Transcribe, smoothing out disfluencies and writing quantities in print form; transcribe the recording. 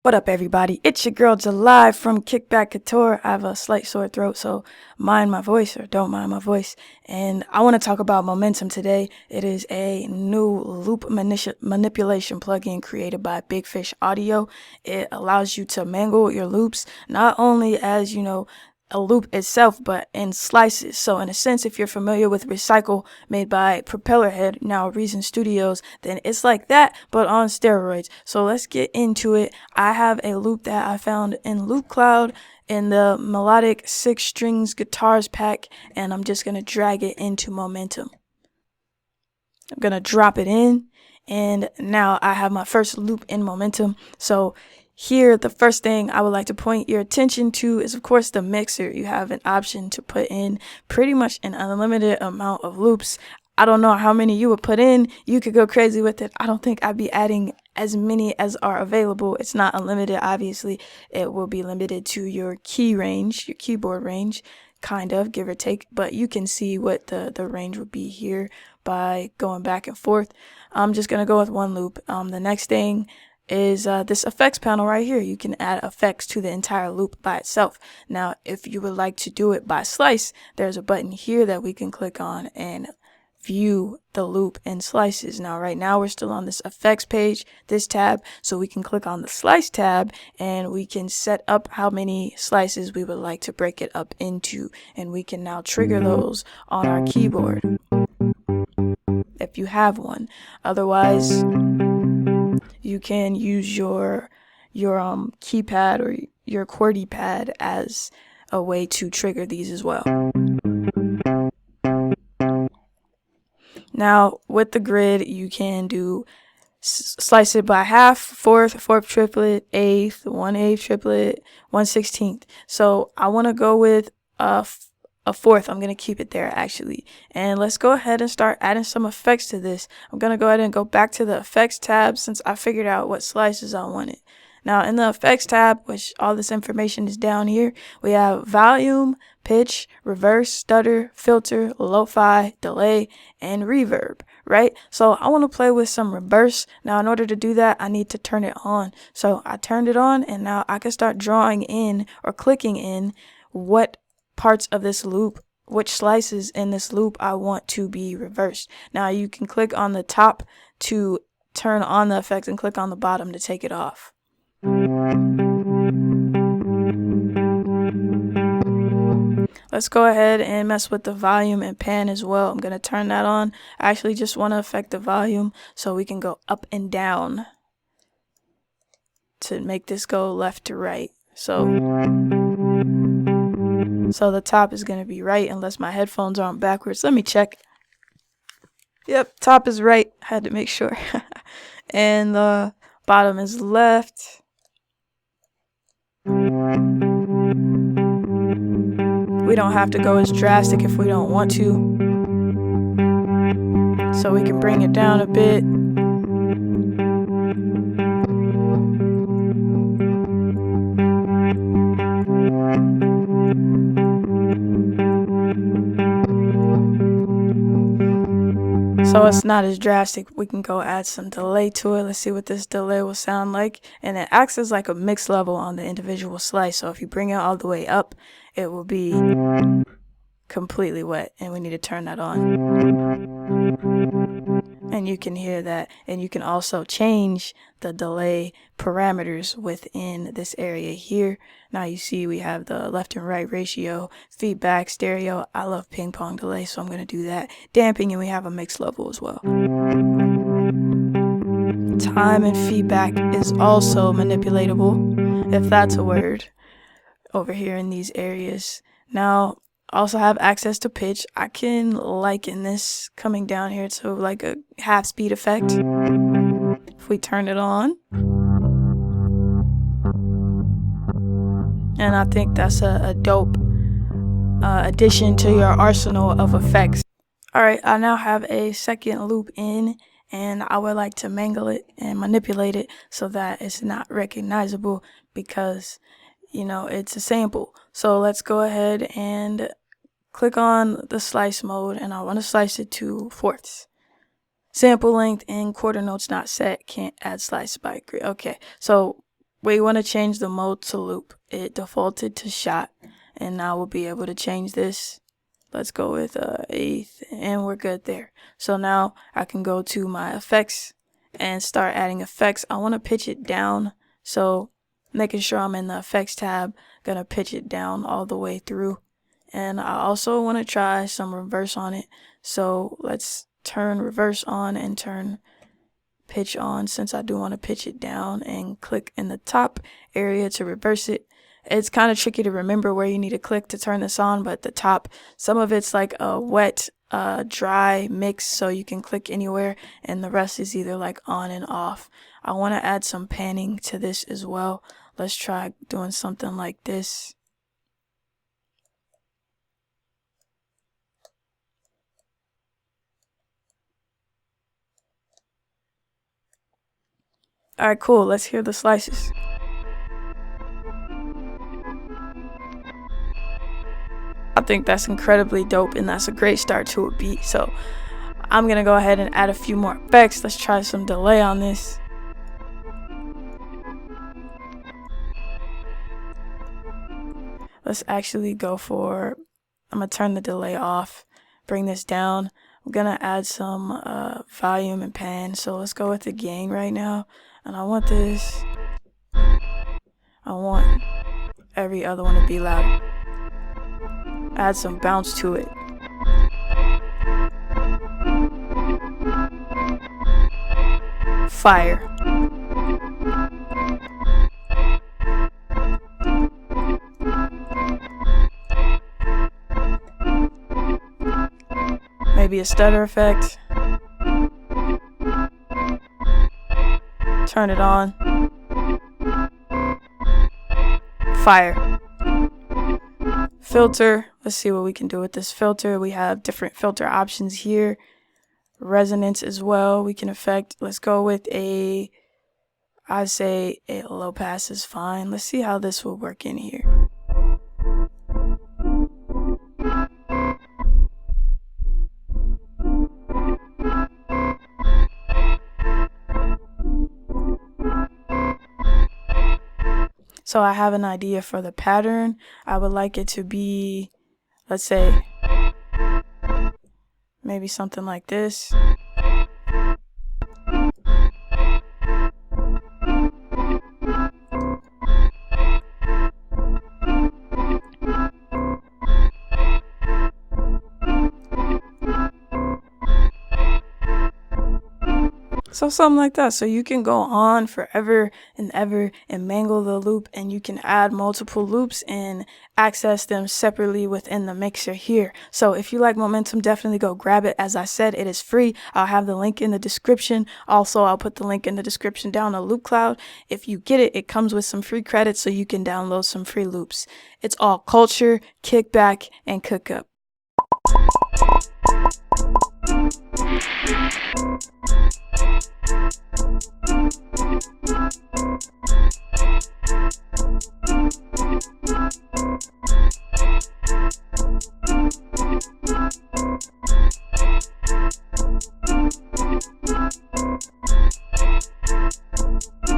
What up, everybody? It's your girl July from Kickback Couture. I have a slight sore throat, so mind my voice or don't mind my voice. And I want to talk about momentum today. It is a new loop manipulation plugin created by Big Fish Audio. It allows you to mangle your loops, not only as, a loop itself, but in slices. So in a sense, if you're familiar with Recycle made by Propellerhead, now Reason Studios, then it's like that, but on steroids. So let's get into it. I have a loop that I found in Loop Cloud in the Melodic 6 Strings Guitars pack, and I'm just going to drag it into Momentum. I'm going to drop it in, and now I have my first loop in Momentum. So here, the first thing I would like to point your attention to is, of course, the mixer. You have an option to put in pretty much an unlimited amount of loops. I don't know how many you would put in. You could go crazy with it. I don't think I'd be adding as many as are available. It's not unlimited, obviously. It will be limited to your key range, your keyboard range, kind of, give or take. But you can see what the range would be here by going back and forth. I'm just going to go with one loop. The next thing is this effects panel right here. You can add effects to the entire loop by itself. Now, if you would like to do it by slice, there's a button here that we can click on and view the loop in slices. Now, right now, we're still on this effects page, this tab, so we can click on the slice tab and we can set up how many slices we would like to break it up into, and we can now trigger those on our keyboard if you have one. Otherwise, you can use your keypad or your QWERTY pad as a way to trigger these as well. Now, with the grid, you can do slice it by half, fourth triplet, eighth, 1/8 triplet, 1/16. So I want to go with a fourth. I'm going to keep it there, actually. And let's go ahead and start adding some effects to this. I'm going to go ahead and go back to the effects tab since I figured out what slices I wanted. Now, in the effects tab, which all this information is down here, we have volume, pitch, reverse, stutter, filter, lo-fi, delay, and reverb, right? So I want to play with some reverse. Now, in order to do that, I need to turn it on. So I turned it on, and now I can start drawing in or clicking in what parts of this loop, which slices in this loop I want to be reversed. Now you can click on the top to turn on the effects and click on the bottom to take it off. Let's go ahead and mess with the volume and pan as well. I'm going to turn that on. I actually just want to affect the volume so we can go up and down to make this go left to right. So the top is going to be right unless my headphones aren't backwards. Let me check. Yep, top is right. Had to make sure. And the bottom is left. We don't have to go as drastic if we don't want to. So we can bring it down a bit. So it's not as drastic. We can go add some delay to it. Let's see what this delay will sound like. And it acts as like a mix level on the individual slice. So if you bring it all the way up, it will be completely wet. And we need to turn that on. And you can hear that. And you can also change the delay parameters within this area here. Now you see we have the left and right ratio, feedback, stereo. I love ping pong delay, so I'm going to do that. Damping, and we have a mix level as well. Time and feedback is also manipulatable, if that's a word, over here in these areas. Now, also have access to pitch. I can liken this coming down here to like a half speed effect. If we turn it on. And I think that's a dope addition to your arsenal of effects. Alright, I now have a second loop in, and I would like to mangle it and manipulate it so that it's not recognizable because, it's a sample. So let's go ahead and click on the slice mode, and I want to slice it to fourths. Sample length and quarter notes not set. Can't add slice by grid. Okay, so we want to change the mode to loop. It defaulted to shot, and now we'll be able to change this. Let's go with eighth, and we're good there. So now I can go to my effects and start adding effects. I want to pitch it down, so making sure I'm in the effects tab, gonna pitch it down all the way through. And I also want to try some reverse on it, so let's turn reverse on and turn pitch on, since I do want to pitch it down, and click in the top area to reverse it. It's kind of tricky to remember where you need to click to turn this on, but the top, some of it's like a wet dry mix, so you can click anywhere, and the rest is either like on and off. I want to add some panning to this as well. Let's try doing something like this. Alright, cool. Let's hear the slices. I think that's incredibly dope, and that's a great start to a beat. So I'm gonna go ahead and add a few more effects. Let's try some delay on this. Let's actually go for, I'm gonna turn the delay off, bring this down. I'm gonna add some volume and pan. So let's go with the gain right now. And I want this, I want every other one to be louder. Add some bounce to it. Fire. Maybe a stutter effect. Turn it on. Fire. Filter. Let's see what we can do with this filter. We have different filter options here. Resonance as well we can affect. Let's go with I'd say a low pass is fine. Let's see how this will work in here. So I have an idea for the pattern. I would like it to be, let's say, maybe something like this. So something like that. So you can go on forever and ever and mangle the loop, and you can add multiple loops and access them separately within the mixer here. So if you like momentum, definitely go grab it. As I said, it is free. I'll have the link in the description. Also, I'll put the link in the description down to Loop Cloud. If you get it, it comes with some free credits, so you can download some free loops. It's all culture, kick back, and cook up.